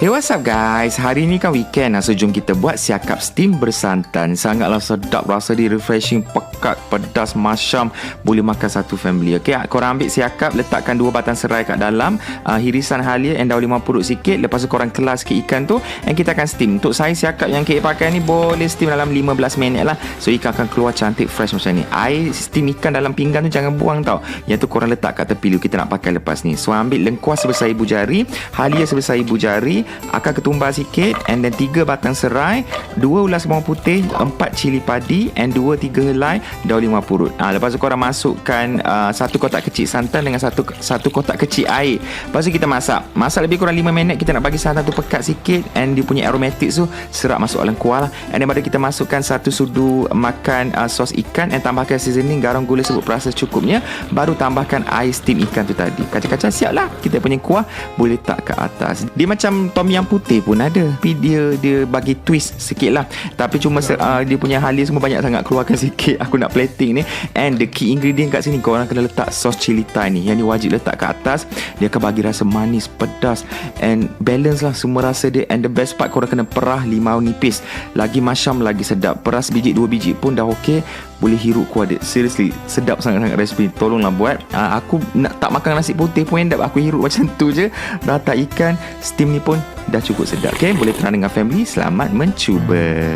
Hey, what's up guys? Hari ni kan weekend, so jom kita buat siakap steam bersantan. Sangatlah sedap, rasa dia refreshing, pekat, pedas, masyam. Boleh makan satu family. Okay, korang ambil siakap, letakkan 2 batang serai kat dalam, hirisan halia and daun limau purut sikit. Lepas tu korang kelas sikit ikan tu and kita akan steam. Untuk saiz siakap yang Kek pakai ni boleh steam dalam 15 minit lah. So ikan akan keluar cantik fresh macam ni. Air steam ikan dalam pinggan tu jangan buang tau. Yang tu korang letak kat tepi dulu, kita nak pakai lepas ni. So ambil lengkuas sebesar ibu jari, halia sebesar ibu jari, akar ketumbar sikit, and then 3 batang serai, 2 ulas bawang putih, 4 cili padi, and 2-3 helai daun limau purut. Lepas tu korang masukkan 1 kotak kecil santan dengan satu kotak kecil air. Lepas tu kita masak lebih kurang 5 minit. Kita nak bagi santan tu pekat sikit and dia punya aromatic tu serap masuk dalam kuah lah. And then baru kita masukkan 1 sudu makan sos ikan and tambahkan seasoning, garam, gula sebut perasa cukupnya. Baru tambahkan air steam ikan tu tadi. Kacang-kacang siap lah. Kita punya kuah boleh letak ke atas. Dia macam tom yum putih pun ada, tapi dia bagi twist sikit lah. Tapi cuma dia punya halia semua banyak sangat, keluarkan sikit. Aku nak plating ni. And the key ingredient kat sini, korang kena letak sos cili Thai ni. Yang ni wajib letak kat atas. Dia akan bagi rasa manis, pedas and balance lah semua rasa dia. And the best part, korang kena perah limau nipis. Lagi masyam, lagi sedap. Peras biji 2 biji pun dah okey. Boleh hirup kuah dia. Seriously, sedap sangat-sangat resipi. Tolonglah buat. Aku nak tak makan nasi putih pun endap aku hirup macam tu je. Dah tak ikan steam ni pun dah cukup sedap. Okay, boleh tenang dengan family. Selamat mencuba.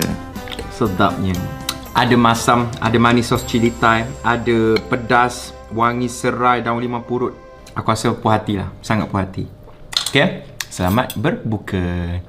Sedapnya. Ada masam, ada manis sos cili Thai, ada pedas, wangi serai, daun limau purut. Aku rasa puas hati lah. Sangat puas hati. Okay, selamat berbuka.